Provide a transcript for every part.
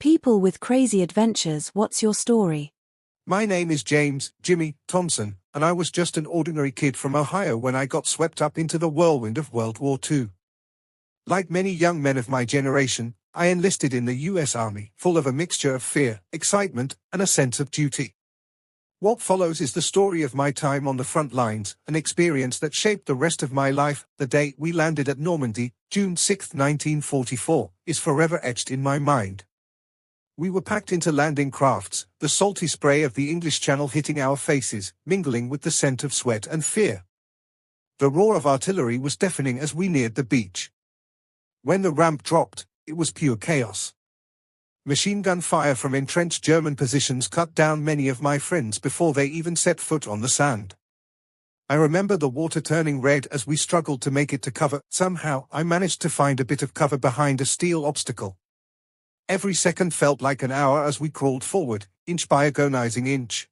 People with crazy adventures, what's your story? My name is James Jimmy Thompson, and I was just an ordinary kid from Ohio when I got swept up into the whirlwind of World War II. Like many young men of my generation, I enlisted in the U.S. Army, full of a mixture of fear, excitement, and a sense of duty. What follows is the story of my time on the front lines, an experience that shaped the rest of my life. The day we landed at Normandy, June 6, 1944, is forever etched in my mind. We were packed into landing crafts, the salty spray of the English Channel hitting our faces, mingling with the scent of sweat and fear. The roar of artillery was deafening as we neared the beach. When the ramp dropped, it was pure chaos. Machine gun fire from entrenched German positions cut down many of my friends before they even set foot on the sand. I remember the water turning red as we struggled to make it to cover. Somehow, I managed to find a bit of cover behind a steel obstacle. Every second felt like an hour as we crawled forward, inch by agonizing inch.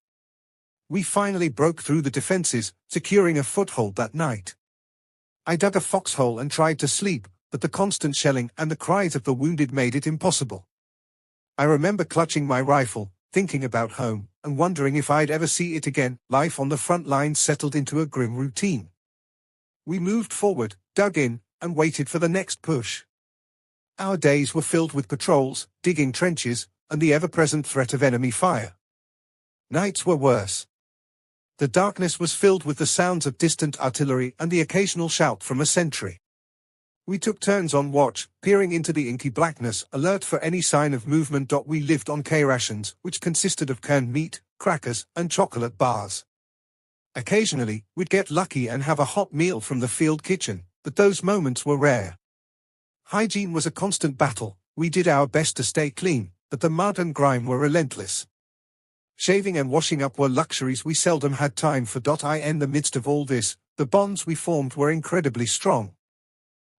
We finally broke through the defenses, securing a foothold that night. I dug a foxhole and tried to sleep, but the constant shelling and the cries of the wounded made it impossible. I remember clutching my rifle, thinking about home, and wondering if I'd ever see it again. Life on the front lines settled into a grim routine. We moved forward, dug in, and waited for the next push. Our days were filled with patrols, digging trenches, and the ever-present threat of enemy fire. Nights were worse. The darkness was filled with the sounds of distant artillery and the occasional shout from a sentry. We took turns on watch, peering into the inky blackness, alert for any sign of movement. We lived on K-rations, which consisted of canned meat, crackers, and chocolate bars. Occasionally, we'd get lucky and have a hot meal from the field kitchen, but those moments were rare. Hygiene was a constant battle. We did our best to stay clean, but the mud and grime were relentless. Shaving and washing up were luxuries we seldom had time for. In the midst of all this, the bonds we formed were incredibly strong.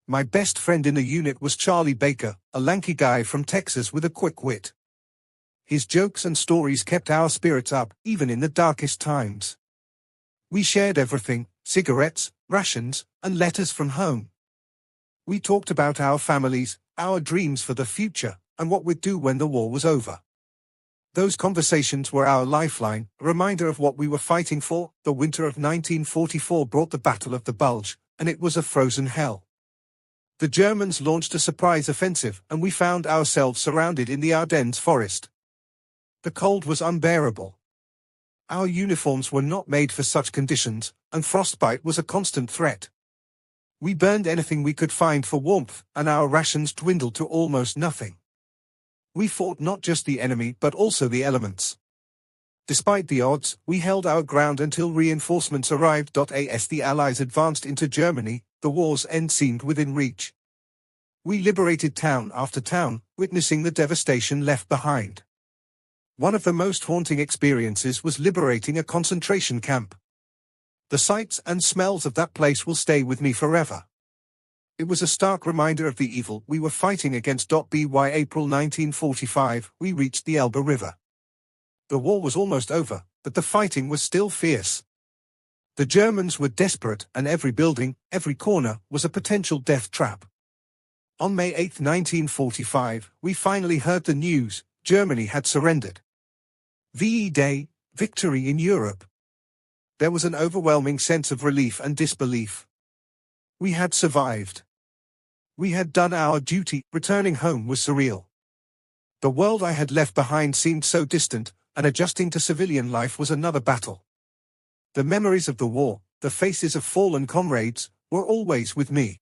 My best friend in the unit was Charlie Baker, a lanky guy from Texas with a quick wit. His jokes and stories kept our spirits up, even in the darkest times. We shared everything: cigarettes, rations, and letters from home. We talked about our families, our dreams for the future, and what we'd do when the war was over. Those conversations were our lifeline, a reminder of what we were fighting for. The winter of 1944 brought the Battle of the Bulge, and it was a frozen hell. The Germans launched a surprise offensive, and we found ourselves surrounded in the Ardennes forest. The cold was unbearable. Our uniforms were not made for such conditions, and frostbite was a constant threat. We burned anything we could find for warmth, and our rations dwindled to almost nothing. We fought not just the enemy but also the elements. Despite the odds, we held our ground until reinforcements arrived. As the Allies advanced into Germany, the war's end seemed within reach. We liberated town after town, witnessing the devastation left behind. One of the most haunting experiences was liberating a concentration camp. The sights and smells of that place will stay with me forever. It was a stark reminder of the evil we were fighting against. By April 1945, we reached the Elbe River. The war was almost over, but the fighting was still fierce. The Germans were desperate, and every building, every corner, was a potential death trap. On May 8, 1945, we finally heard the news: Germany had surrendered. VE Day, victory in Europe. There was an overwhelming sense of relief and disbelief. We had survived. We had done our duty. Returning home was surreal. The world I had left behind seemed so distant, and adjusting to civilian life was another battle. The memories of the war, the faces of fallen comrades, were always with me.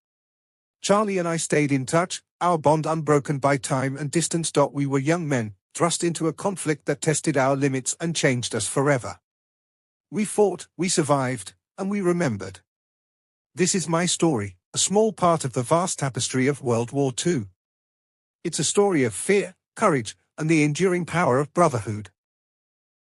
Charlie and I stayed in touch, our bond unbroken by time and distance. We were young men, thrust into a conflict that tested our limits and changed us forever. We fought, we survived, and we remembered. This is my story, a small part of the vast tapestry of World War II. It's a story of fear, courage, and the enduring power of brotherhood.